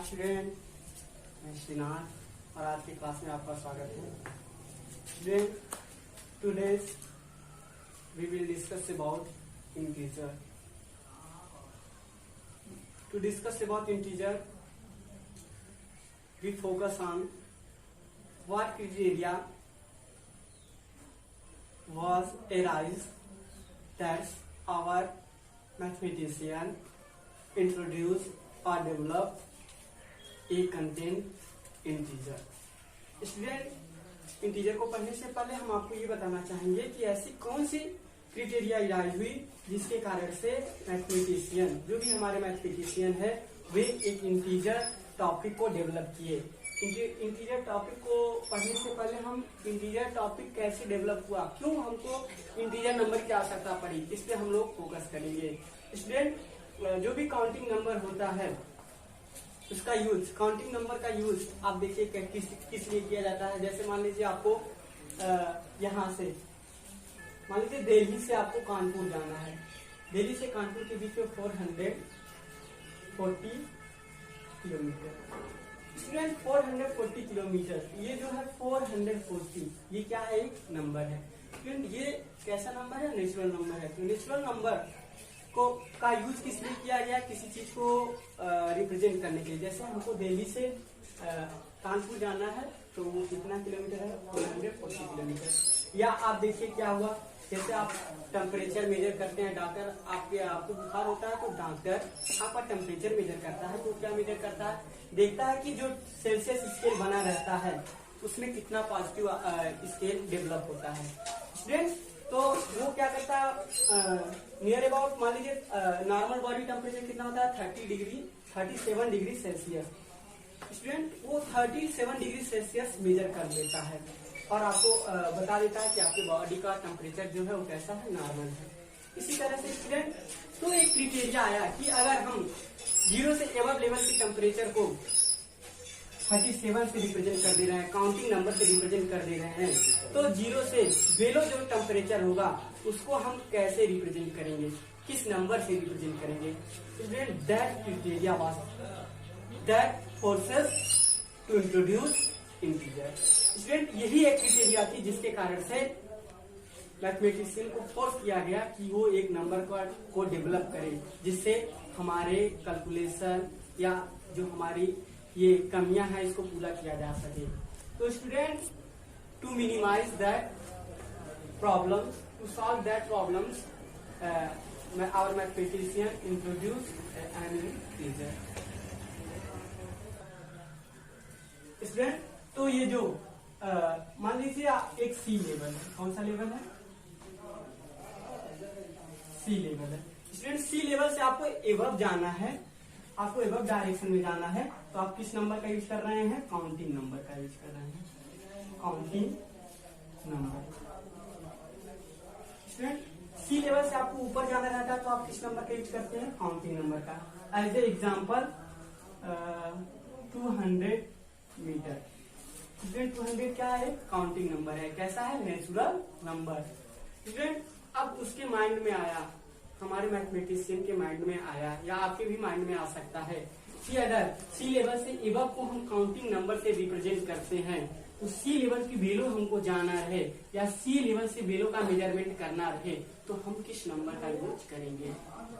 नमस्कार स्टूडेंट, मैं श्रीनाथ और आज की क्लास में आपका स्वागत है। Student, today we will discuss about integer. To discuss about integer we focus on what criteria was arise that our mathematician introduce or develop a content integer। Student, integer को पढ़ने से पहले हम आपको ये बताना चाहेंगे कि ऐसी कौन सी क्राइटेरिया इराइज हुई जिसके कारण से मैथमेटिशियन, जो भी हमारे मैथमेटिशियन है, वे एक इंटीजर टॉपिक को डेवलप किए। इंटीजर टॉपिक को पढ़ने से पहले हम इंटीजर टॉपिक कैसे डेवलप हुआ, क्यों हमको इंटीजर नंबर की आवश्यकता पड़ी, इस पे हम लोग फोकस करेंगे। स्टूडेंट, जो भी काउंटिंग नंबर होता है उसका यूज, काउंटिंग नंबर का यूज आप देखिए किस लिए किया जाता है। जैसे मान लीजिए आपको यहाँ से, मान लीजिए दिल्ली से आपको कानपुर जाना है। दिल्ली से कानपुर के बीच में 440 किलोमीटर। स्टूडेंट, 440 किलोमीटर, ये जो है 440, ये क्या है? एक नंबर है। स्टूडेंट, ये कैसा नंबर है? नेचुरल नंबर है। तो नेचुरल नंबर को का यूज किस लिए किया गया? किसी चीज को रिप्रेजेंट करने के लिए। जैसे हमको दिल्ली से कानपुर जाना है, तो वो कितना किलोमीटर है? 440 किलोमीटर। या आप देखिए क्या हुआ, जैसे आप टेम्परेचर मेजर करते हैं, डॉक्टर आपको बुखार होता है तो डॉक्टर आपका टेम्परेचर मेजर करता है। तो क्या मेजर करता है? देखता है कि जो सेल्सियस स्केल बना रहता है उसमें कितना पॉजिटिव स्केल डेवलप होता है। स्टूडेंट, तो वो क्या करता है, नियर अबाउट मान लीजिए नॉर्मल बॉडी टेम्परेचर कितना होता है? 37 डिग्री सेल्सियस। स्टूडेंट, वो 37 डिग्री सेल्सियस मेजर कर लेता है और आपको बता देता है कि आपके बॉडी का टेम्परेचर जो है वो कैसा है? नॉर्मल है। इसी तरह से स्टूडेंट, तो एक क्राइटेरिया आया कि अगर हम 0 से एबव लेवल की टेम्परेचर को 37 से रिप्रेजेंट कर दे रहे हैं, काउंटिंग नंबर से रिप्रेजेंट कर दे रहे हैं, तो 0 से बेलो जो टेम्परेचर होगा उसको हम कैसे रिप्रेजेंट करेंगे, किस नंबर से रिप्रेजेंट करेंगे? Student, that criteria was that forces to introduce integer. Student, यही एक क्राइटेरिया थी जिसके कारण से मैथमेटिशियन को फोर्स किया गया कि वो एक नंबर को डेवलप करे जिससे हमारे कैलकुलेशन या जो हमारी ये कमियां हैं इसको पूरा किया जा सके। तो student, to minimize that problem, to solve that problems, our mathematician introduce an integer. Student, तो ये जो मान लीजिए एक सी लेवल है। कौन सा लेवल है? सी लेवल है। स्टूडेंट, सी लेवल से आपको एबव जाना है, आपको एबव डायरेक्शन में जाना है, तो आप किस नंबर का यूज कर रहे हैं? काउंटिंग नंबर का यूज कर रहे हैं, काउंटिंग नंबर। स्टूडेंट, सी लेवल से आपको ऊपर जाना रहता है तो आप किस नंबर का यूज करते हैं? काउंटिंग नंबर का। As a example 200 metre. Student, 200 क्या है? काउंटिंग नंबर है। कैसा है? Natural number. स्टूडेंट, अब उसके माइंड में आया, हमारे मैथमेटिशियन के माइंड में आया या आपके भी माइंड में आ सकता है कि अगर सी लेवल से एबव को हम काउंटिंग नंबर से रिप्रेजेंट करते हैं तो सी लेवल की वैल्यू हमको जाना रहे या सी लेवल से वैल्यू का मेजरमेंट करना रहे तो हम किस नंबर का यूज करेंगे?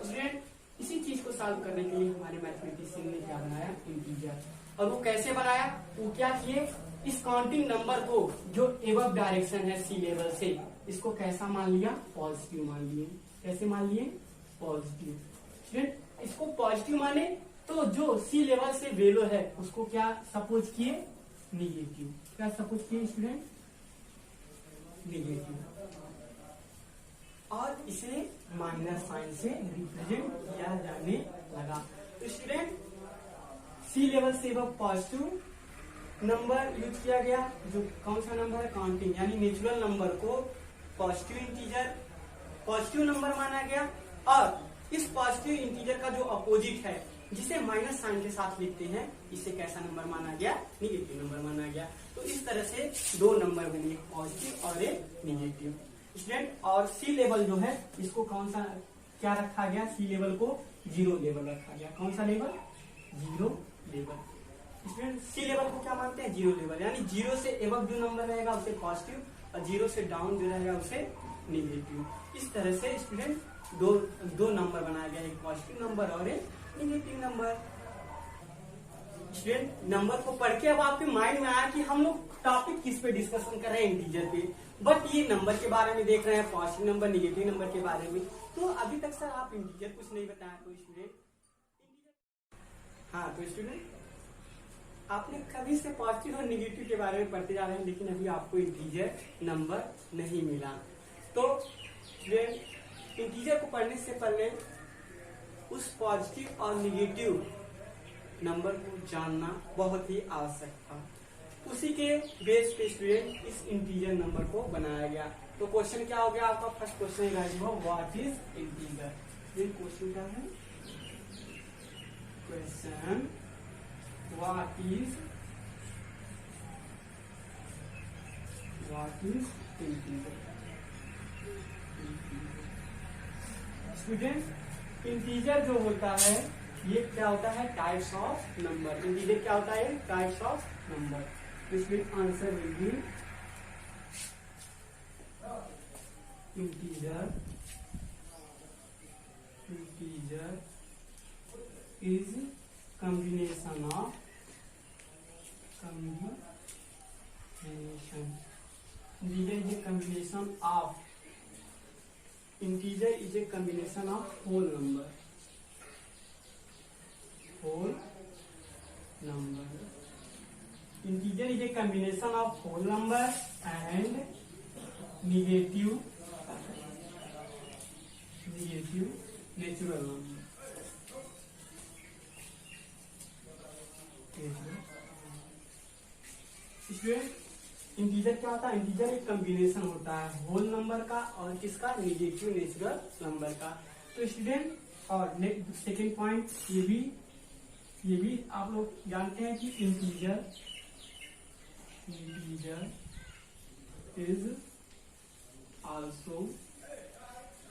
स्टूडेंट, इसी चीज को सॉल्व करने के लिए हमारे मैथमेटिशियन ने क्या बनाया? इंटीजर। और वो कैसे बनाया? वो क्या किए, इस काउंटिंग नंबर को जो एबव डायरेक्शन है सी लेवल से, इसको कैसा मान लिया? पॉजिटिव मान लिए। कैसे मान लिए? पॉजिटिव। स्टूडेंट, इसको पॉजिटिव माने तो जो सी लेवल से वैल्यू है उसको क्या सपोज किए? निगेटिव। क्या सपोज किए स्टूडेंट? निगेटिव। और इसे माइनस साइन से रिप्रेजेंट किया जाने लगा। तो स्टूडेंट, सी लेवल से एबव पॉजिटिव नंबर यूज किया गया। जो कौन सा नंबर है? काउंटिंग, यानी नेचुरल नंबर को पॉजिटिव इंटीजर, पॉजिटिव नंबर माना गया। और इस पॉजिटिव इंटीजर का जो अपोजिट है, जिसे माइनस साइन के साथ लिखते हैं, इसे कैसा नंबर माना गया? निगेटिव नंबर माना गया। तो इस तरह से दो नंबर बने, एक पॉजिटिव और एक निगेटिव। स्टूडेंट, और सी लेवल जो है इसको कौन सा क्या रखा गया? सी लेवल को 0 लेवल रखा गया। कौन सा लेवल? 0 लेवल। स्टूडेंट सी लेवल को क्या मानते हैं? जीरो लेवल, यानी जीरो से एबव जो नंबर रहेगा उसे पॉजिटिव और जीरो से डाउन जो रहेगा उसे निगेटिव। इस तरह से स्टूडेंट दो नंबर बनाया गया, एक पॉजिटिव नंबर और एक निगेटिव नंबर। स्टूडेंट नंबर को पढ़ के अब आपके माइंड में आया कि हम लोग टॉपिक किस पे डिस्कशन कर रहे हैं, इंटीजर पे, बट ये नंबर के बारे में देख रहे हैं, पॉजिटिव नंबर निगेटिव नंबर के बारे में। तो अभी तक सर आप इंटीजर कुछ नहीं बताया, तो स्टूडेंट हाँ, तो स्टूडेंट आपने कभी से पॉजिटिव और निगेटिव के बारे में पढ़ते जा रहे हैं, लेकिन अभी आपको इंटीजर नंबर नहीं मिला। तो स्टूडेंट इंटीजर को पढ़ने से पहले उस पॉजिटिव और निगेटिव नंबर को जानना बहुत ही आवश्यक था। उसी के बेस पे स्टूडेंट इस इंटीजर नंबर को बनाया गया। तो क्वेश्चन क्या हो गया आपका? फर्स्ट क्वेश्चन रहेगा व्हाट इज इंटीजर। ये क्वेश्चन क्या है? Question what is integer. Student integer जो होता है ये क्या होता है? Types of number. इंटीजर क्या होता है? Types of number. इसमें answer will be integer is combination of integer is a combination of whole number integer is a combination of whole number and negative natural number। Integer क्या होता है? Integer एक combination होता है whole number का और किसका? निगेटिव नेचुरल नंबर का। तो स्टूडेंट और सेकेंड पॉइंट ये भी आप लोग जानते हैं कि integer is also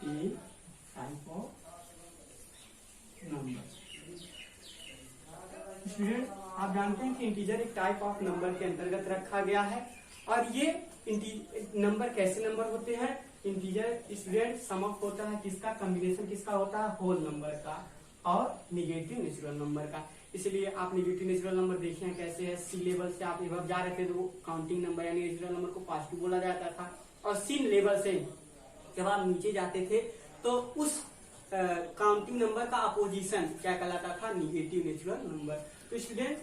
a type of number. Student आप जानते हैं कि इंटीजर एक टाइप ऑफ नंबर के अंतर्गत रखा गया है। और ये नंबर कैसे नंबर होते हैं? इंटीजर स्टूडेंट सम ऑफ होता है किसका? कॉम्बिनेशन किसका होता है? होल नंबर का और निगेटिव नेचुरल नंबर का। इसलिए आप निगेटिव नेचुरल नंबर देखे हैं कैसे है? सी लेवल से आप एबव जा रहे थे तो काउंटिंग नंबर यानी नेचुरल नंबर को पॉजिटिव बोला जाता था, और सी लेवल से जब आप नीचे जाते थे तो उस काउंटिंग नंबर का अपोजिशन क्या कहलाता था? Negative natural number. तो स्टूडेंट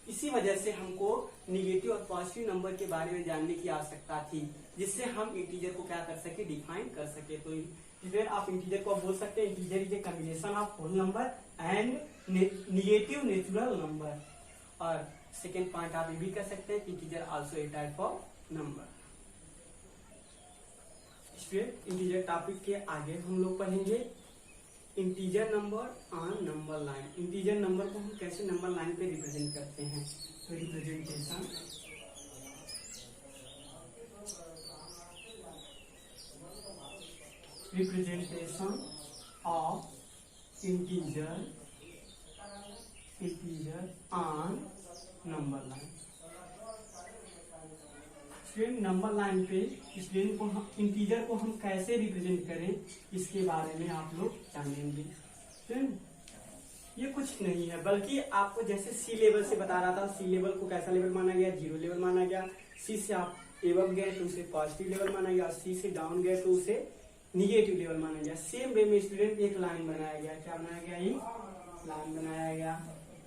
इसी वजह से हमको निगेटिव और पॉजिटिव नंबर के बारे में जानने की आवश्यकता थी, जिससे हम इंटीजर को क्या कर सके? डिफाइन कर सके। तो स्टूडेंट आप इंटीजर को बोल सकते हैं integer is a combination of whole number and negative natural number. और सेकेंड पॉइंट आप ये भी कह सकते हैं कि integer also a type of number. Integer topic के आगे हम लोग पढ़ेंगे integer number on number line. Integer number को हम कैसे नंबर लाइन पे रिप्रेजेंट करते हैं? तो representation of integer on number line. Student number line पे स्टूडेंट को हम इंटीजर को हम कैसे रिप्रेजेंट करें इसके बारे में आप लोग जानेंगे। ये कुछ नहीं है बल्कि आपको जैसे सी लेवल से बता रहा था, सी लेवल को कैसा लेवल माना गया? जीरो लेवल माना गया। सी से आप एबव गए तो उसे पॉजिटिव लेवल माना गया, और सी से डाउन गए तो उसे निगेटिव लेवल माना गया। सेम वे में स्टूडेंट एक लाइन बनाया गया। क्या बनाया गया? एक लाइन बनाया गया।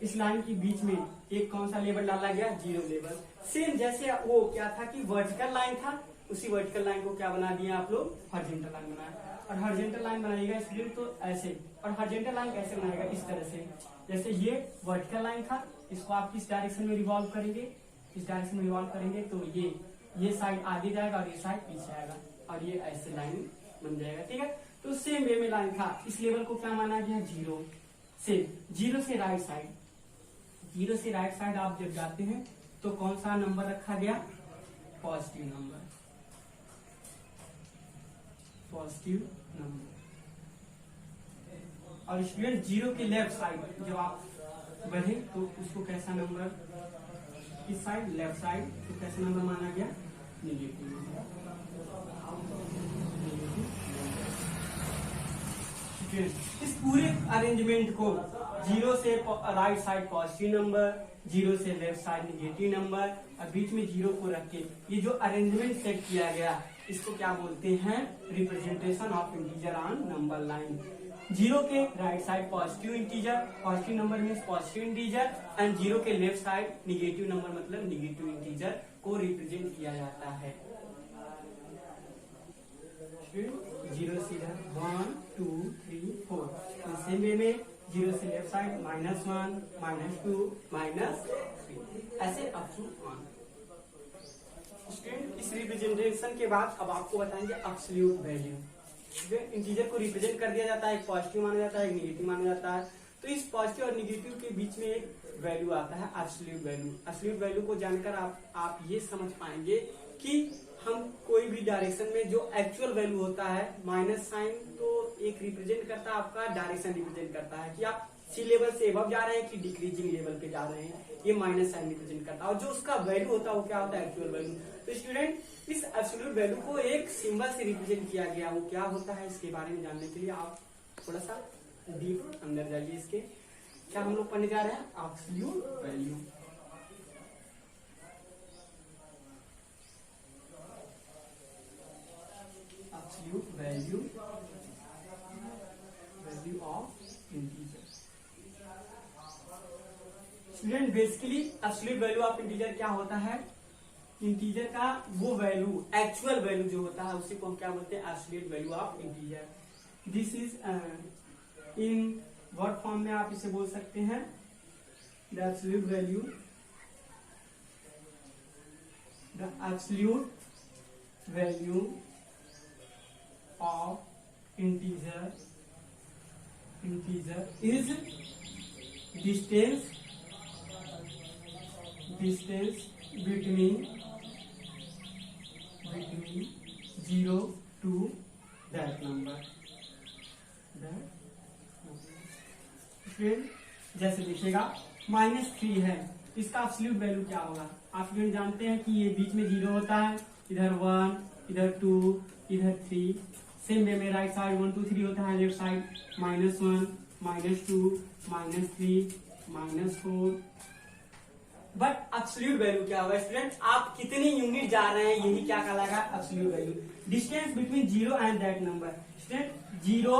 इस लाइन के बीच में एक कौन सा लेवल डाला गया? Zero level. सेम जैसे वो क्या था कि वर्टिकल लाइन था, उसी वर्टिकल लाइन को क्या बना दिया आप लोग? हॉरिजॉन्टल लाइन बनाया। और हॉरिजॉन्टल लाइन बनाएगा स्टूडेंट तो ऐसे, और हॉरिजॉन्टल लाइन कैसे बनाएगा? इस तरह से। जैसे ये वर्टिकल लाइन था, इसको आप किस डायरेक्शन में रिवॉल्व करेंगे? इस डायरेक्शन में रिवॉल्व करेंगे तो ये साइड आगे जाएगा और ये साइड पीछे आएगा, और ये ऐसे लाइन बन जाएगा। ठीक है, तो सेम वे में लाइन था। इस लेवल को क्या माना गया? जीरो से। जीरो से राइट साइड, जीरो से राइट साइड आप जब जाते हैं तो कौन सा नंबर रखा गया? Positive number. Positive number. और स्टूडेंट जीरो के लेफ्ट साइड जब आप बढ़े तो उसको कैसा नंबर, किस साइड, लेफ्ट साइड, तो कैसा नंबर माना गया, निगेटिव नंबर। इस पूरे अरेंजमेंट को जीरो से right side positive number, zero से लेफ्ट साइड निगेटिव नंबर और बीच में जीरो को रख के ये जो अरेंजमेंट सेट किया गया इसको क्या बोलते हैं, representation of integer on number line. Zero के right side positive integer, positive number means positive integer, and zero के लेफ्ट साइड निगेटिव नंबर मतलब निगेटिव इंटीजर को रिप्रेजेंट किया जाता है। जीरो से इधर 1 2 3 4, सेम वे में जीरो से लेफ्ट साइड -1 -2 -3 ऐसे अप टू 1। स्टूडेंट इस रिप्रेजेंटेशन के बाद अब आपको बताएंगे एब्सोल्यूट वैल्यू। इंटीजर को रिप्रेजेंट कर दिया जाता है, एक पॉजिटिव माना जाता है, एक निगेटिव माना जाता है। तो इस पॉजिटिव और निगेटिव के बीच में एक वैल्यू आता है एब्सोल्यूट वैल्यू। एब्सोल्यूट वैल्यू को जानकर आप ये समझ पाएंगे कि हम कोई भी डायरेक्शन में जो एक्चुअल वैल्यू होता है, माइनस साइन तो एक रिप्रेजेंट करता है, आपका डायरेक्शन रिप्रेजेंट करता है कि आप सी लेवल से एबव जा रहे हैं कि डिक्रीजिंग लेवल पे जा रहे हैं, ये माइनस साइन रिप्रेजेंट करता है। और जो उसका वैल्यू होता है वो क्या होता है, एक्चुअल वैल्यू। तो स्टूडेंट इस एब्सोल्यूट वैल्यू को एक सिंबल से रिप्रेजेंट किया गया, वो क्या होता है इसके बारे में जानने के लिए आप थोड़ा सा डीप अंदर जाइए। इसके क्या हम लोग पढ़ने जा रहे हैं, absolute value. Absolute value, value of integer. Student basically absolute value of integer क्या होता है, इंटीजर का वो वैल्यू, एक्चुअल वैल्यू जो होता है उसी को हम क्या बोलते हैं, absolute value of integer. This is in word form में आप इसे बोल सकते हैं the absolute value, the absolute value of integer, integer is distance between 0 to that number। फिर जैसे देखिएगा -3 है, इसका एब्सोल्यूट वैल्यू क्या होगा, आप स्टूडेंट जानते हैं कि ये बीच में 0 होता है, इधर 1 इधर 2 इधर 3, सेम वे में राइट साइड 1 2 3 होता है, left side -1 -2 -3 -4। But absolute value क्या होगा स्टूडेंट, आप कितनी यूनिट जा रहे हैं यही क्या कहलाएगा, absolute value. Distance between 0 and that number, student 0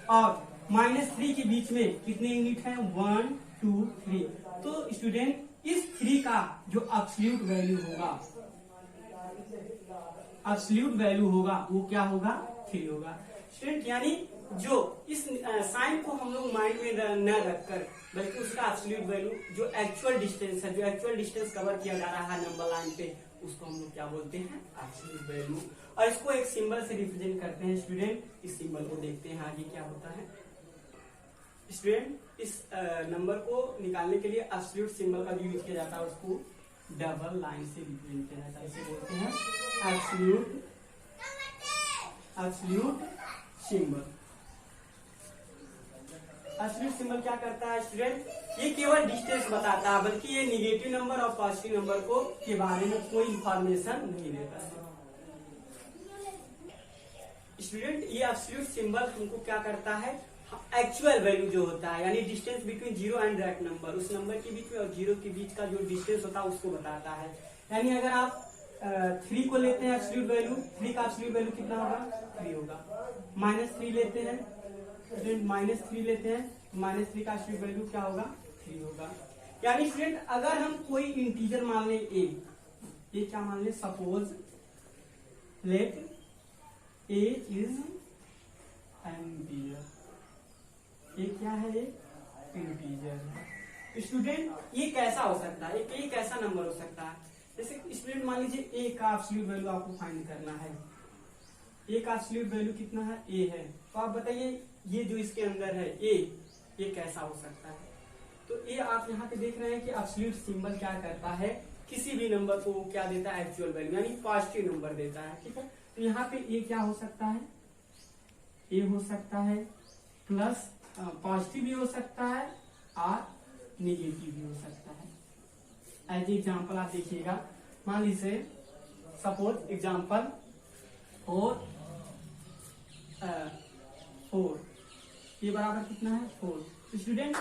और -3 के बीच में कितने यूनिट हैं, 1 2 3। तो स्टूडेंट इस 3 का जो एब्सोल्यूट वैल्यू होगा, एब्सोल्यूट वैल्यू होगा वो क्या होगा, 3 होगा। स्टूडेंट यानी जो इस साइन को हम लोग माइंड में न रखकर बल्कि उसका एब्सोल्यूट वैल्यू जो एक्चुअल डिस्टेंस है, जो एक्चुअल डिस्टेंस कवर किया जा रहा है नंबर लाइन पे, उसको हम लोग क्या बोलते हैं, एब्सोल्यूट वैल्यू। और इसको एक सिंबल से रिप्रेजेंट करते हैं स्टूडेंट। इस सिंबल को देखते हैं आगे क्या होता है। स्टूडेंट इस नंबर को निकालने के लिए एब्सोल्यूट सिंबल का जो यूज किया जाता है उसको डबल लाइन से रिप्रेजेंट किया जाता है, इसे बोलते हैं absolute, absolute symbol. Absolute symbol क्या करता है स्टूडेंट, ये केवल डिस्टेंस बताता है, बल्कि ये निगेटिव नंबर और पॉजिटिव नंबर को के बारे में कोई इंफॉर्मेशन नहीं देता है। स्टूडेंट ये एब्सोल्यूट सिंबल हमको क्या करता है, एक्चुअल वैल्यू जो होता है यानी distance between 0 and that number, उस नंबर के बीच में और 0 के बीच का जो डिस्टेंस होता है उसको बताता है। यानी अगर आप 3 को लेते हैं एब्सोल्यूट वैल्यू, 3 का एब्सोल्यूट वैल्यू कितना होगा, 3 होगा। -3 लेते हैं स्टूडेंट, -3 लेते हैं, -3 का एब्सोल्यूट वैल्यू क्या होगा, 3 होगा। यानी स्टूडेंट अगर हम कोई इंटीजर मान ले a, ये क्या मान ले, suppose let a is integer, ये क्या है, एक इंटीजर है। स्टूडेंट ये कैसा हो सकता है, एक कैसा नंबर हो सकता है, जैसे स्टूडेंट मान लीजिए a का एब्सोल्यूट वैल्यू आपको फाइंड करना है, a का एब्सोल्यूट वैल्यू कितना है, a है। तो आप बताइए ये जो इसके अंदर है a, ये कैसा हो सकता है। तो ये आप यहाँ पे देख रहे हैं कि एब्सोल्यूट सिंबल क्या करता है, किसी भी नंबर को क्या देता है, एक्चुअल वैल्यू यानी पॉजिटिव नंबर देता है, ठीक है। तो यहाँ पे a क्या हो सकता है, a हो सकता है प्लस पॉजिटिव भी हो सकता है और निगेटिव भी हो सकता है। एज एग्जाम्पल आप देखिएगा, मान लीजिए सपोज एग्जाम्पल 4 ये बराबर कितना है 4 स्टूडेंट,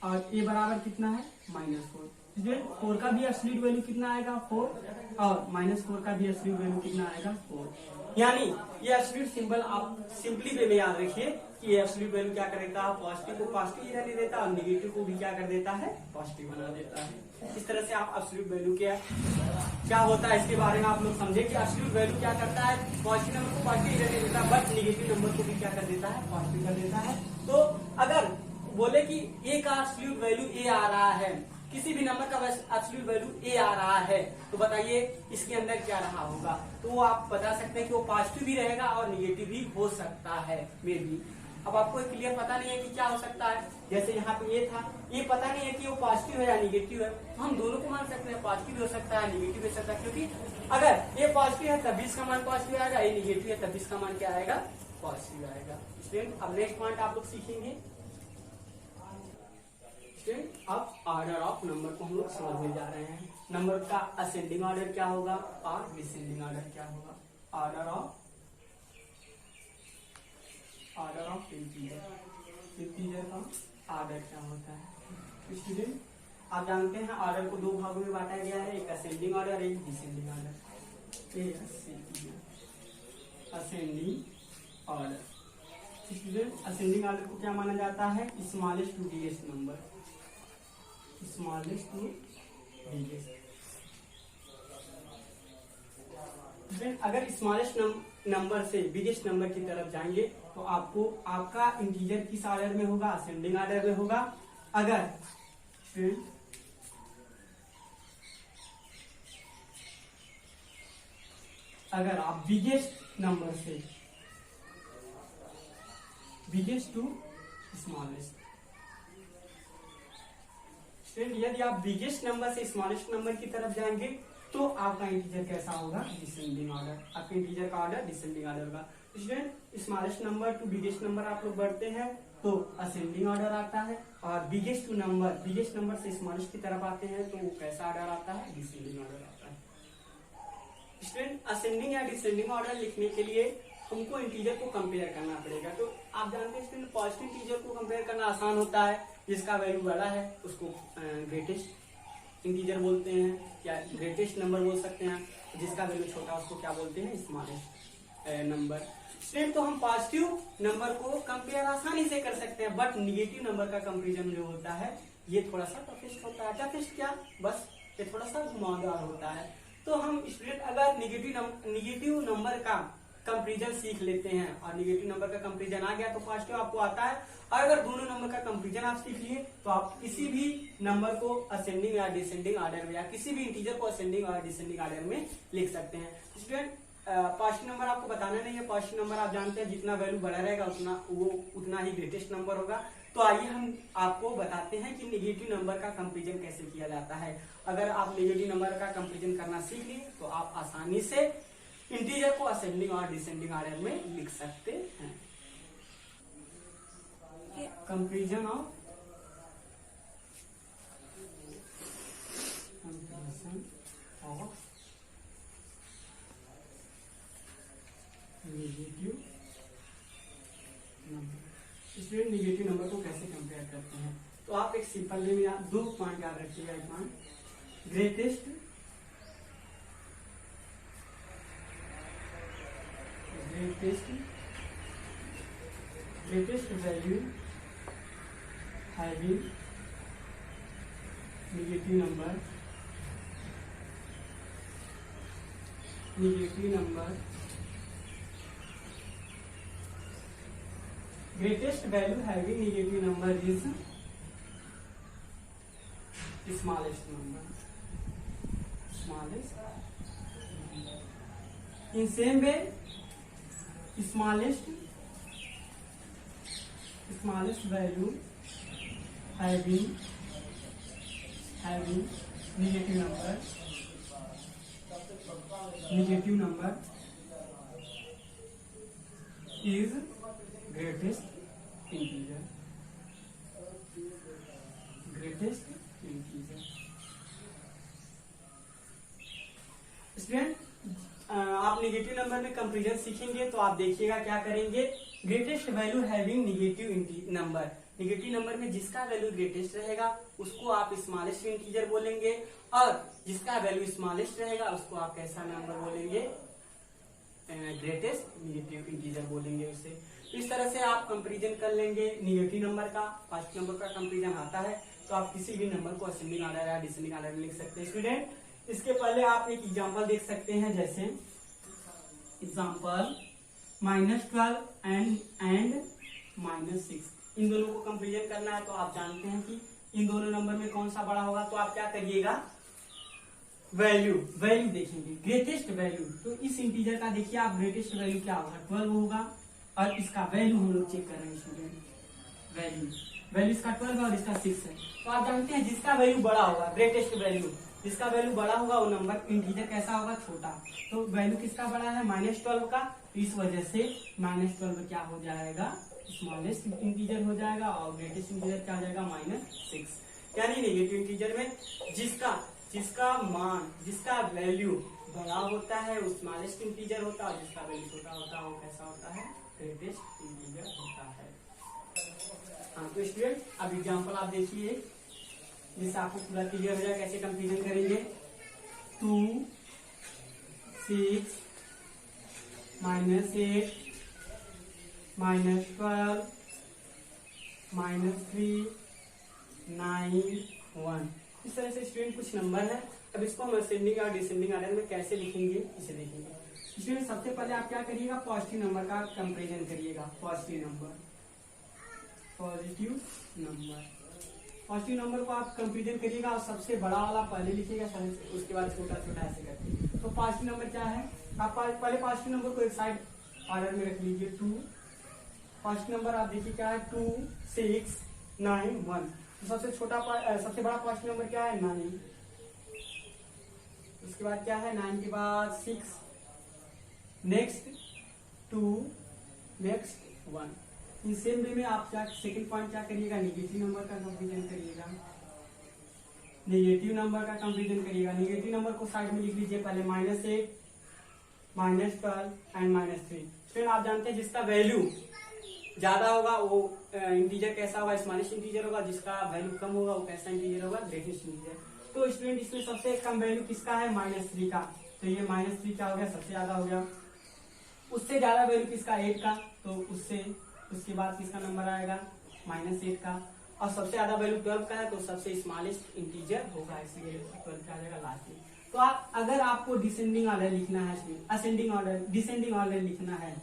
और ये बराबर कितना है -4 स्टूडेंट। 4 का भी एब्सोल्यूट वैल्यू कितना आएगा 4, और -4 का भी एब्सोल्यूट वैल्यू कितना आएगा 4। यानी ये एब्सोल्यूट सिंबल आप सिंपली वे में याद रखिए कि ये एब्सोल्यूट वैल्यू क्या कर देता है, पॉजिटिव को पॉजिटिव ही रहने देता है और निगेटिव को भी क्या कर देता है, पॉजिटिव बना देता है। इस तरह से आप एब्सोल्यूट वैल्यू क्या होता है इसके बारे में आप लोग समझे कि एब्सोल्यूट वैल्यू क्या करता है, पॉजिटिव नंबर को पॉजिटिव ही रहने देता है, बट निगेटिव नंबर को भी क्या कर देता है, पॉजिटिव कर देता है। तो अगर बोले कि ए का एब्सोल्यूट वैल्यू ए आ रहा है, किसी भी नंबर का एब्सोल्यूट वैल्यू ए आ रहा है, तो बताइए इसके अंदर क्या रहा होगा। तो वो आप बता सकते हैं कि वो पॉजिटिव भी रहेगा और निगेटिव भी हो सकता है मे बी। अब आपको क्लियर पता नहीं है कि क्या हो सकता है, जैसे यहाँ पे ये था, ये पता नहीं है कि वो पॉजिटिव है या निगेटिव है, तो हम दोनों को मान सकते हैं, पॉजिटिव भी हो सकता है निगेटिव भी हो सकता है, क्योंकि अगर ये पॉजिटिव है तब इसका मान पॉजिटिव आएगा, ये निगेटिव है तब इसका मान क्या आएगा, पॉजिटिव आएगा। स्टूडेंट अब नेक्स्ट पॉइंट आप लोग सीखेंगे। अब ऑर्डर ऑफ नंबर को हम लोग समझने जा रहे हैं। नंबर का असेंडिंग ऑर्डर क्या होगा और डिसेंडिंग ऑर्डर क्या होगा। ऑर्डर ऑफ इंटीजर का ऑर्डर क्या होता है। स्टूडेंट आप जानते हैं ऑर्डर को दो भागों में बांटा गया है, एक असेंडिंग ऑर्डर, एक descending order. Ascending order, student ascending order को क्या माना जाता है, smallest to biggest number, smallest to biggest. अगर स्मॉलेस्ट नंबर से बिगेस्ट नंबर की तरफ जाएंगे तो आपको आपका इंटीजर किस ऑर्डर में होगा, असेंडिंग ऑर्डर में होगा। अगर आप बिगेस्ट नंबर से बिगेस्ट टू स्मॉलेस्ट, यदि आप बिगेस्ट नंबर से स्मॉलेस्ट नंबर की तरफ जाएंगे तो आपका इंटीजर कैसा होगा, डिसेंडिंग ऑर्डर। आपके इंटीजर का ऑर्डर डिसेंडिंग ऑर्डर होगा। Student smallest number two biggest number आप लोग बढ़ते हैं तो असेंडिंग ऑर्डर आता है, और बिगेस्ट नंबर से स्मॉलेस्ट की तरफ आते हैं तो वो कैसा ऑर्डर आता है, डिसेंडिंग ऑर्डर आता है। स्टूडेंट असेंडिंग या डिसेंडिंग ऑर्डर लिखने के लिए हमको इंटीजर को कंपेयर करना पड़ेगा। तो आप जानते हैं स्टूडेंट पॉजिटिव इंटीजर को कंपेयर करना आसान होता है, जिसका वैल्यू बड़ा है उसको ग्रेटेस्ट इंटीजर बोलते हैं या ग्रेटेस्ट नंबर बोल सकते हैं, जिसका वैल्यू छोटा उसको क्या बोलते हैं, स्मॉलेस्ट नंबर। स्टूडेंट तो हम पॉजिटिव नंबर को कंपेयर आसानी से कर सकते हैं, बट निगेटिव नंबर का कंपेरिजन जो होता है ये थोड़ा सा टफेस्ट होता है। टफेस्ट क्या, बस ये थोड़ा सा घुमावदार होता है। तो हम स्टूडेंट अगर निगेटिव नंबर का कंपेरिजन सीख लेते हैं और निगेटिव नंबर का कंपेरिजन आ गया तो पॉजिटिव आपको आता है, और अगर दोनों नंबर का कंपेरिजन आप सीख लिए तो आप किसी भी नंबर को असेंडिंग या डिसेंडिंग ऑर्डर में या किसी भी इंटीजर को असेंडिंग और डिसेंडिंग ऑर्डर में लिख सकते हैं। स्टूडेंट पॉजिटिव नंबर आपको बताना नहीं है, पॉजिटिव नंबर आप जानते हैं जितना वैल्यू बड़ा रहेगा उतना ही ग्रेटेस्ट नंबर होगा। तो आइए हम आपको बताते हैं कि निगेटिव नंबर का कंपेरिजन कैसे किया जाता है। अगर आप निगेटिव नंबर का कंपेरिजन करना सीख लिए तो आप आसानी से इंटीजर को असेंडिंग और डिसेंडिंग ऑर्डर में लिख सकते हैं। Comparison of negative number. Student negative number को कैसे कंपेयर करते हैं, तो आप एक सिंपल वे में दो पॉइंट याद रखिएगा। एक point greatest value having negative number greatest value having negative number is smallest number. In same way, smallest value having negative number is greatest integer. Greatest integer. Student आप negative number में comparison सीखेंगे तो आप देखिएगा क्या करेंगे, greatest value having negative number, negative number में जिसका वैल्यू ग्रेटेस्ट रहेगा उसको आप स्मॉलेस्ट इंटीजर बोलेंगे, और जिसका वैल्यू स्मॉलेस्ट रहेगा उसको आप कैसा नंबर बोलेंगे, ग्रेटेस्ट निगेटिव इंटीजर बोलेंगे उसे। तो इस तरह से आप कंपेरिजन कर लेंगे निगेटिव नंबर का, पॉजिटिव नंबर का कंपेरिजन आता है तो आप किसी भी नंबर को असेंडिंग ऑर्डर या डिसेंडिंग ऑर्डर में लिख सकते हैं। स्टूडेंट इसके पहले आप एक एग्जांपल देख सकते हैं, जैसे एग्जांपल -12 एंड -6, इन दोनों को कंपेरिजन करना है तो आप जानते हैं कि इन दोनों नंबर में कौन सा बड़ा होगा, तो आप क्या करिएगा, वैल्यू देखेंगे, ग्रेटेस्ट वैल्यू। तो इस इंटीजर का देखिए आप, ग्रेटेस्ट वैल्यू क्या होगा, 12 होगा, और इसका वैल्यू हम लोग चेक कर रहे हैं स्टूडेंट, वैल्यू इसका 12 है और इसका 6 है। तो आप जानते हैं जिसका वैल्यू बड़ा होगा, ग्रेटेस्ट वैल्यू जिसका वैल्यू बड़ा होगा वो नंबर इंटीजर कैसा होगा, छोटा। तो वैल्यू किसका बड़ा है, -12 का, इस वजह से -12 क्या हो जाएगा, स्मॉलेस्ट इंटीजर हो जाएगा, और ग्रेटेस्ट इंटीजर क्या हो जाएगा, -6। यानी नेगेटिव इंटीजर में जिसका मान, जिसका वैल्यू बड़ा होता है वो स्मॉलेस्ट इंटीजर होता है, और जिसका वैल्यू छोटा होता है वो कैसा होता है, ग्रेटेस्ट इंटीजर होता है। हाँ तो स्टूडेंट अब एग्जांपल आप देखिए जिससे आपको पूरा क्लियर हो जाए कैसे कंपेरिजन करेंगे। 2, 6, -8, -12, -3, 9, 1, इस तरह से स्टूडेंट कुछ नंबर है। अब इसको हम असेंडिंग और डिसेंडिंग ऑर्डर में कैसे लिखेंगे इसे देखेंगे। स्टूडेंट सबसे पहले आप क्या करिएगा, पॉजिटिव नंबर का कंपेरिजन करिएगा, पॉजिटिव नंबर को आप कंपेरिजन करिएगा और सबसे बड़ा वाला पहले लिखिएगा, उसके बाद छोटा छोटा ऐसे करके। तो पॉजिटिव नंबर क्या है, आप पहले पॉजिटिव नंबर को एक साइड ऑर्डर में रख लीजिए, 2। पॉजिटिव नंबर आप देखिए क्या है, 2, 6, 9, 1। तो सबसे बड़ा पॉजिटिव नंबर क्या है, 9। उसके बाद क्या है, 9 के बाद 6, next 2, next 1। In same way में आप क्या सेकंड पॉइंट क्या करिएगा, निगेटिव नंबर का कंपेरिजन करिएगा, निगेटिव नंबर को साइड में लिख लीजिए, पहले -8, -12 एंड -3। फिर आप जानते हैं जिसका वैल्यू ज्यादा होगा वो इंटीजर कैसा होगा, स्मॉलेस्ट इंटीजर होगा, जिसका वैल्यू कम होगा वो कैसा इंटीजर होगा, ग्रेटेस्ट इंटीजर। तो स्टूडेंट इसमें सबसे कम वैल्यू किसका है, -3 का, तो ये -3 क्या हो गया, सबसे ज्यादा हो गया। उससे ज्यादा वैल्यू किसका, 8 का, तो उसके बाद किसका नंबर आएगा, -8 का, और सबसे ज्यादा वैल्यू 12 का है तो सबसे स्मॉलेस्ट इंटीजर होगा, इसलिए 12 का आ जाएगा लास्ट में। तो अगर आपको डिसेंडिंग ऑर्डर लिखना है, डिसेंडिंग ऑर्डर लिखना है,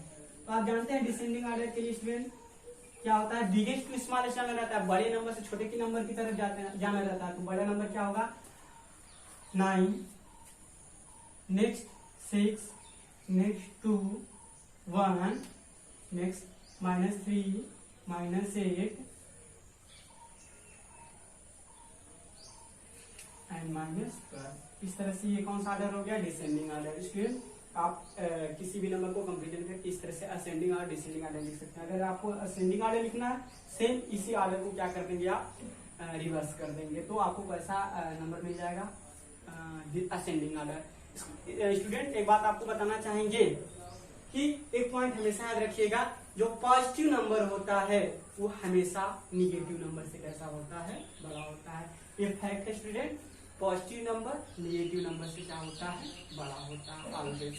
तो आप जानते हैं डिसेंडिंग ऑर्डर के लिए स्टूडेंट क्या होता है, बिगेस्ट टू स्मॉलेस्ट जाना रहता है, बड़े नंबर से छोटे के नंबर की तरफ जाना रहता है। तो बड़ा नंबर क्या होगा, 9, नेक्स्ट 6, नेक्स्ट 2, 1, नेक्स्ट -3, -8 एंड -12। इस तरह से ये कौन सा ऑर्डर हो गया, डिसेंडिंग ऑर्डर। स्टूडेंट आप किसी भी नंबर को कंपेरिजन करके इस तरह से असेंडिंग और डिसेंडिंग ऑर्डर लिख सकते हैं। अगर आपको असेंडिंग ऑर्डर लिखना है, सेम इसी ऑर्डर को क्या कर देंगे आप, रिवर्स कर देंगे, तो आपको कैसा नंबर मिल जाएगा, असेंडिंग ऑर्डर। स्टूडेंट एक बात आपको बताना चाहेंगे कि एक पॉइंट हमेशा याद रखिएगा, जो पॉजिटिव नंबर होता है वो हमेशा निगेटिव नंबर से कैसा होता है, बड़ा होता है। ये फैक्ट है student, positive number negative number से क्या होता है, बड़ा होता है ऑलवेज।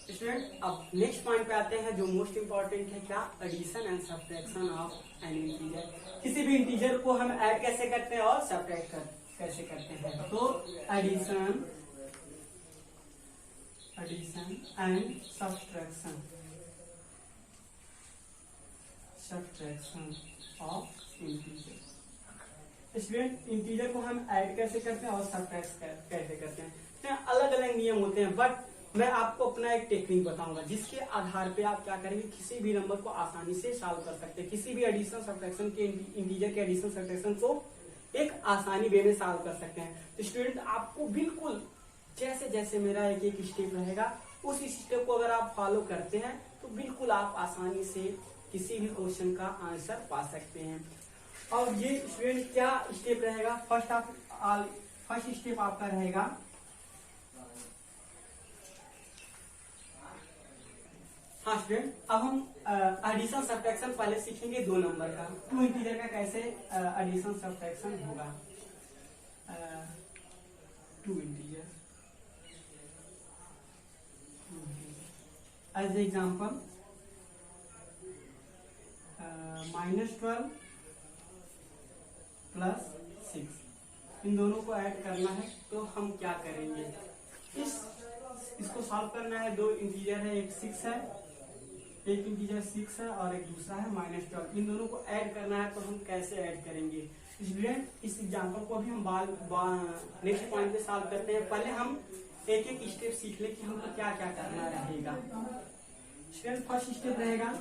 स्टूडेंट अब नेक्स्ट पॉइंट पे आते हैं जो मोस्ट इंपॉर्टेंट है, क्या, addition and subtraction of an integer. किसी भी इंटीजर को हम ऐड कैसे करते हैं और सब्ट्रैक्ट कैसे करते हैं। तो addition and subtraction of integer. Student integer को हम ऐड कैसे करते हैं और सब्ट्रैक्ट कैसे करते हैं, तो अलग अलग नियम होते हैं, बट मैं आपको अपना एक टेक्निक बताऊंगा जिसके आधार पे आप क्या करेंगे, किसी भी नंबर को आसानी से सॉल्व कर सकते हैं। किसी भी एडिशन सब्ट्रैक्शन के इंटीजर के एडिशन सब्ट्रैक्शन को एक आसानी वे में सॉल्व कर सकते हैं। तो स्टूडेंट आपको बिल्कुल जैसे जैसे मेरा एक एक स्टेप रहेगा, उस स्टेप को अगर आप फॉलो करते हैं तो बिल्कुल आप आसानी से किसी भी क्वेश्चन का आंसर पा सकते हैं। और ये स्टूडेंट क्या स्टेप रहेगा, फर्स्ट स्टेप आपका रहेगा हाँ स्टूडेंट, अब हम एडिशन सब्ट्रैक्शन पहले सीखेंगे 2 नंबर का, 2 इंटीजर का कैसे एडिशन सब्ट्रैक्शन होगा। 2 इंटीजर एज एग्जाम्पल -12 + 6, इन दोनों को ऐड करना है। तो हम क्या करेंगे, इसको सॉल्व करना है। 2 इंटीजर है, एक 6 है, एक इंटीजर 6 है और एक दूसरा है -12। इन दोनों को ऐड करना है। तो हम कैसे ऐड करेंगे स्टूडेंट, इस एग्जाम्पल को अभी हम नेक्स्ट पॉइंट पे सॉल्व करते हैं। पहले हम एक एक स्टेप सीख लें कि हमको क्या क्या करना रहेगा। स्टूडेंट फर्स्ट स्टेप रहेगा,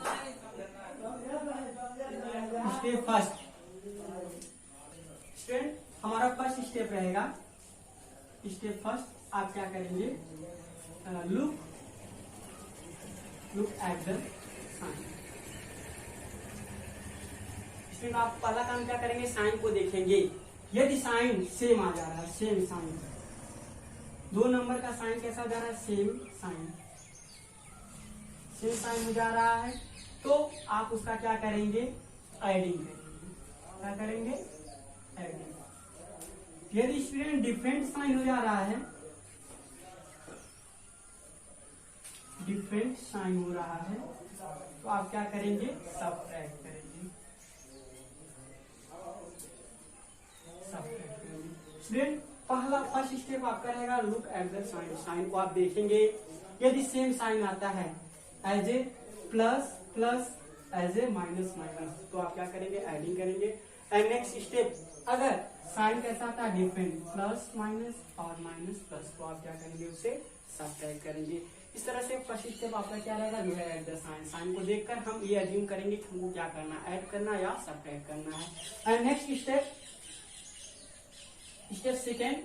स्टेप फर्स्ट स्टूडेंट हमारा फर्स्ट स्टेप रहेगा, स्टेप फर्स्ट आप क्या करेंगे, look at the sign. Student आप पहला काम क्या करेंगे, साइन को देखेंगे। यदि साइन सेम आ जा रहा है, सेम साइन, 2 नंबर का साइन कैसा जा रहा है, सेम साइन हो जा रहा है, तो आप उसका क्या करेंगे, एडिंग करेंगे। क्या करेंगे, एडिंग। यदि स्टूडेंट डिफरेंट साइन हो जा रहा है, डिफरेंट साइन हो रहा है, तो आप क्या करेंगे, सब्ट्रैक्ट करेंगे। स्टूडेंट पहला फर्स्ट स्टेप आपका रहेगा look at the sign. Sign को आप देखेंगे, यदि सेम साइन आता है as a plus plus, as a minus minus, तो आप क्या करेंगे, एडिंग करेंगे। एंड नेक्स्ट स्टेप, अगर साइन कैसा आता है, डिफरेंट, प्लस माइनस और माइनस प्लस, तो आप क्या करेंगे, उसे सब्ट्रैक्ट करेंगे। इस तरह से फर्स्ट स्टेप आपका क्या रहेगा, look at the sign. Sign को देखकर हम ये एज्यूम करेंगे कि हमको क्या करना है, ऐड करना या सब्ट्रैक्ट करना है। And next step second,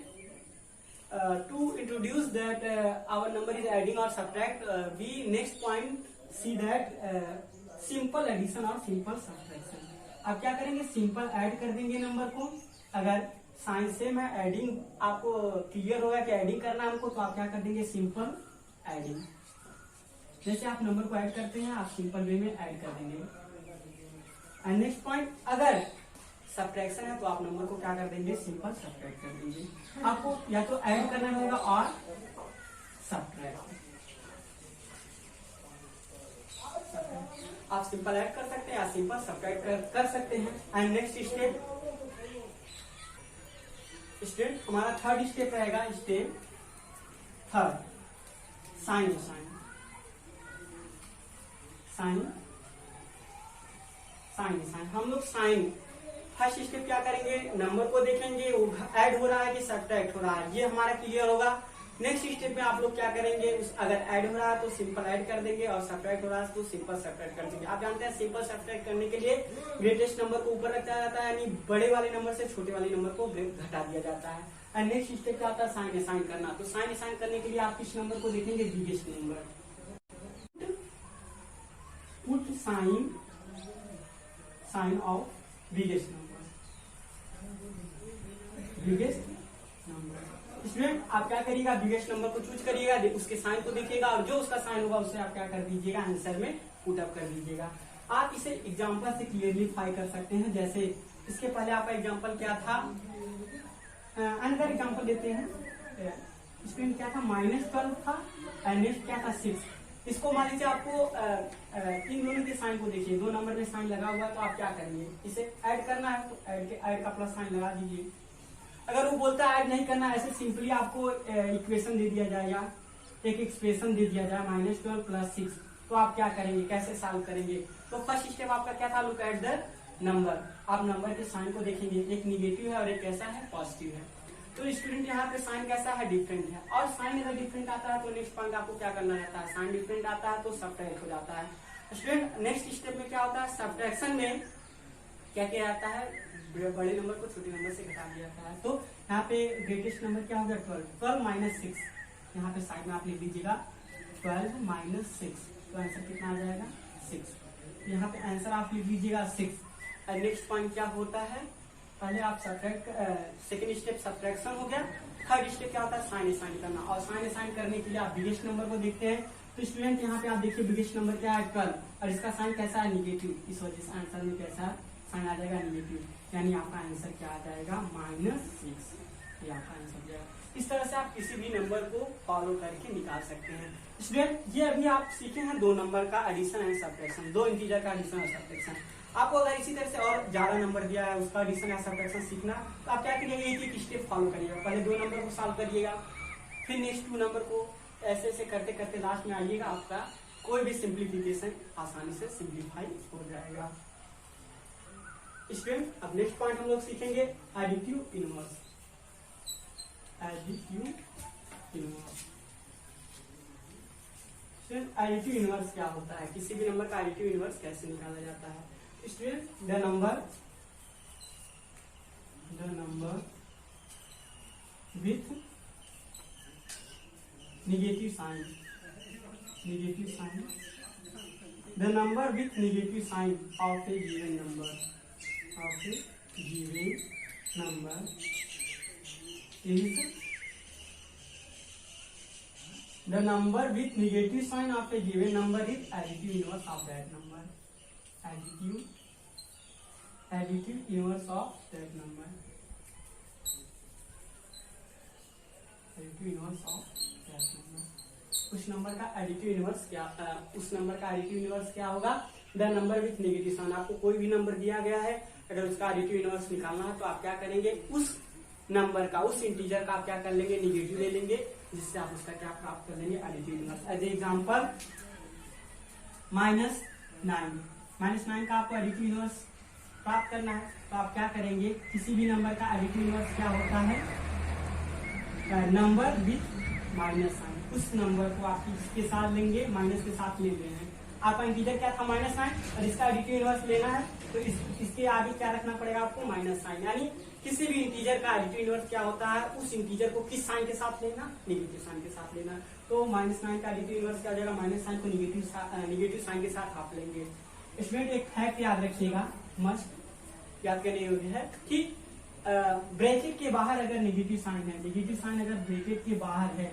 to introduce that our number is adding or subtract, we next point see that simple addition और simple subtraction। अब क्या करेंगे, सिंपल ऐड कर देंगे नंबर को। अगर साइन सेम है, एडिंग आपको क्लियर होगा कि एडिंग करना हमको, तो आप क्या कर देंगे, सिंपल एडिंग। जैसे आप नंबर को ऐड करते हैं, आप सिंपल वे में ऐड कर देंगे। एंड नेक्स्ट पॉइंट, अगर सब्ट्रैक्शन है तो आप नंबर को क्या कर देंगे, सिंपल सब्ट्रैक्ट कर देंगे। आपको या तो ऐड करना होगा और सब्ट्रैक्ट। आप सिंपल ऐड कर सकते हैं या सिंपल सब्ट्रैक्ट कर सकते हैं। एंड नेक्स्ट स्टेप हमारा थर्ड स्टेप रहेगा, step third, sign sign sign sign sign. हम लोग साइन फर्स्ट स्टेप क्या करेंगे, नंबर को देखेंगे वो ऐड हो रहा है कि सब्ट्रैक्ट हो रहा है, ये हमारा क्लियर होगा। नेक्स्ट स्टेप में आप लोग क्या करेंगे, अगर ऐड हो रहा है तो सिंपल ऐड कर देंगे और सब्ट्रैक्ट हो रहा है तो सिंपल सब्ट्रैक्ट कर देंगे। आप जानते हैं सिंपल सब्ट्रैक्ट करने के लिए ग्रेटेस्ट नंबर को ऊपर रखा जाता है, यानी बड़े वाले नंबर से छोटे वाले नंबर को घटा दिया जाता है। और नेक्स्ट स्टेप क्या आता है, साइन असाइन करना। तो साइन असाइन करने के लिए आप किस नंबर को देखेंगे, biggest number. Put sign of biggest number, biggest number. Student आप क्या करिएगा, बिगेस्ट नंबर को चूज करिएगा, उसके साइन को देखिएगा और जो उसका साइन होगा उसे आप क्या कर दीजिएगा, आंसर में पुट अप कर दीजिएगा। आप इसे एग्जांपल से क्लियरलीफाई कर सकते हैं। जैसे इसके पहले आपका एग्जांपल क्या था, अनदर एग्जांपल देते हैं। स्टूडेंट क्या था, -12 था और नेक्स्ट क्या था, 6। इसको मान लीजिए आपको इन दोनों के साइन को देखिए, 2 नंबर में साइन लगा हुआ है, तो आप क्या करेंगे, इसे ऐड करना है तो ऐड का प्लस साइन लगा दीजिए। अगर वो बोलता है ऐड नहीं करना, ऐसे सिंपली आपको इक्वेशन दे दिया जाएगा, एक एक्सप्रेशन दे दिया जाए -12 + 6, तो आप क्या करेंगे, कैसे सॉल्व करेंगे। तो फर्स्ट स्टेप आपका क्या था, लुक एट द नंबर। आप नंबर के साइन को देखेंगे, एक निगेटिव है और एक कैसा है, पॉजिटिव है। तो स्टूडेंट यहाँ पे साइन कैसा है, डिफरेंट है। और साइन अगर डिफरेंट आता है तो नेक्स्ट पॉइंट आपको क्या करना रहता है, साइन डिफरेंट आता है तो सब्ट्रैक्ट हो जाता है। स्टूडेंट नेक्स्ट स्टेप में क्या होता है, सब्ट्रैक्शन में क्या क्या आता है, बड़े नंबर को छोटे नंबर से घटा दिया जाता है। तो यहाँ पे ग्रेटेस्ट नंबर क्या होगा, 12 - 6। यहाँ पे साइड में आप लिख दीजिएगा 12 - 6, तो आंसर कितना आ जाएगा, 6। यहाँ पे आंसर आप लिख दीजिएगा 6। नेक्स्ट पॉइंट क्या होता है, पहले आप सेकेंड स्टेप सब्ट्रैक्शन हो गया। थर्ड स्टेप क्या होता है, साइन साइन करना। और साइन साइन करने के लिए आप बिगेस्ट नंबर को देखते हैं। तो स्टूडेंट यहाँ पे आप देखिए बिगेस्ट नंबर क्या है 12, और इसका साइन कैसा है, निगेटिव। इस वजह से आंसर में कैसा साइन आ जाएगा, निगेटिव, यानी आपका आंसर क्या आ जाएगा, -6। ये आपका आंसर हो जाएगा। इस तरह से आप किसी भी नंबर को फॉलो करके निकाल सकते हैं। स्टूडेंट ये अभी आप सीखे हैं 2 नंबर का एडिशन एंड सब्ट्रैक्शन, 2 इंटीजर का एडिशन और सब्ट्रैक्शन। आपको अगर इसी तरह से और ज्यादा नंबर दिया है उसका एडिशन या सब्ट्रैक्शन सीखना, तो आप क्या करिएगा, एक स्टेप फॉलो करिएगा। पहले 2 नंबर को सॉल्व करिएगा, फिर नेक्स्ट 2 नंबर को, ऐसे ऐसे करते करते लास्ट में आइएगा, आपका कोई भी सिंप्लीफिकेशन आसानी से सिंप्लीफाई हो जाएगा। स्टूडेंट अब नेक्स्ट पॉइंट हम लोग सीखेंगे additive inverse. Additive inverse, additive inverse क्या होता है, किसी भी नंबर का एडिटिव इनवर्स कैसे निकाला जाता है। Student the number with negative sign, the number with negative sign of a given number, is the number with negative sign of a given number is additive inverse of that number. Additive inverse of that number. Additive inverse of that number. उस number का additive inverse क्या होगा, the number with negative sign. आपको कोई भी number दिया गया है, अगर उसका एडिटिव इनवर्स निकालना है तो आप क्या करेंगे, उस नंबर का, उस इंटीजर का आप क्या कर लेंगे, निगेटिव ले लेंगे, जिससे आप उसका क्या प्राप्त कर लेंगे, एडिटिव इनवर्स। एज एग्जांपल -9 का आपको एडिटिव इनवर्स प्राप्त करना है, तो आप क्या करेंगे, किसी भी नंबर का एडिटिव इनवर्स क्या होता है, नंबर विथ माइनस साइन। उस नंबर को आप इसके साथ लेंगे, माइनस के साथ ले रहे हैं। आपका इंटीजर क्या था, -9, और इसका एडिटिव इनवर्स लेना है, तो इसके आगे क्या रखना पड़ेगा आपको, माइनस साइन। यानी किसी भी इंटीजर का एडिटिव इनवर्स क्या होता है, उस इंटीजर को किस साइन के साथ लेना, नेगेटिव साइन के साथ लेना। तो -9 का एडिटिव इनवर्स क्या हो जाएगा, माइनस साइन को निगेटिव साइन के साथ आप लेंगे। इसमें एक फैक्ट याद रखिएगा, मस्ट याद करने योग्य है कि ब्रैकेट के बाहर अगर नेगेटिव साइन है, नेगेटिव साइन अगर ब्रैकेट के बाहर है,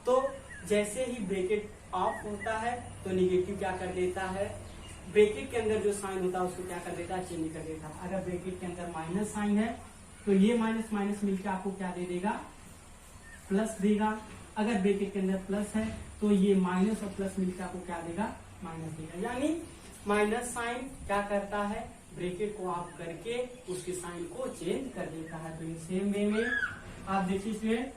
तो जैसे ही ब्रैकेट ऑफ होता है तो नेगेटिव क्या कर देता है, ब्रैकेट के अंदर जो साइन होता है उसको क्या कर देता है, चेंज कर देता है। अगर ब्रैकेट के अंदर माइनस साइन है तो ये माइनस माइनस मिलकर आपको क्या दे देगा, प्लस देगा। अगर ब्रैकेट के अंदर प्लस है तो ये माइनस और प्लस मिलकर आपको क्या देगा, माइनस देगा। यानी माइनस साइन क्या करता है, ब्रैकेट को ऑफ करके उसके साइन को चेंज कर देता है। तो इन सेम वे में आप देखिए इसमें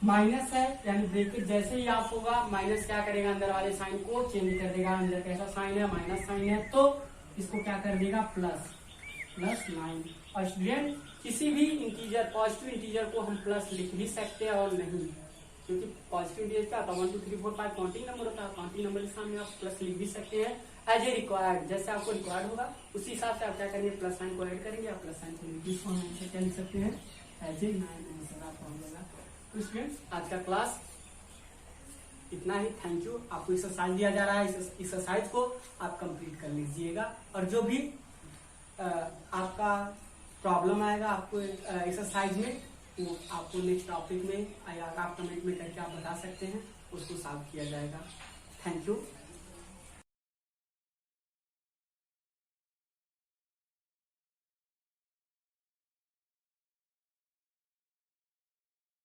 माइनस है, यानी ब्रैकेट जैसे ही ऑफ होगा, माइनस क्या करेगा, अंदर वाले साइन को चेंज कर देगा। अंदर कैसा साइन है, माइनस साइन है, तो इसको क्या कर देगा, +9। और स्टूडेंट किसी भी इंटीजर, पॉजिटिव इंटीजर को हम प्लस लिख भी सकते हैं और नहीं, क्योंकि पॉजिटिव इंटीजर क्या होता है, 1 2 3 4 5 काउंटिंग नंबर होता है। काउंटिंग नंबर के सामने आप प्लस लिख भी सकते हैं एज ए रिक्वायर्ड। जैसे आपको रिक्वायर्ड होगा उसी हिसाब से आप क्या करेंगे, प्लस साइन को ऐड करेंगे, आप प्लस साइन को क्या लिख सकते हैं, एज ए 9 आंसर आपका हो जाएगा। तो स्टूडेंट्स आज का क्लास इतना ही। Thank you. आपको एक्सरसाइज दिया जा रहा है, इस एक्सरसाइज को आप कंप्लीट कर लीजिएगा, और जो भी आपका प्रॉब्लम आएगा आपको एक्सरसाइज में, वो आपको नेक्स्ट टॉपिक में या आप कमेंट में करके आप बता सकते हैं, उसको सॉल्व किया जाएगा। Thank you.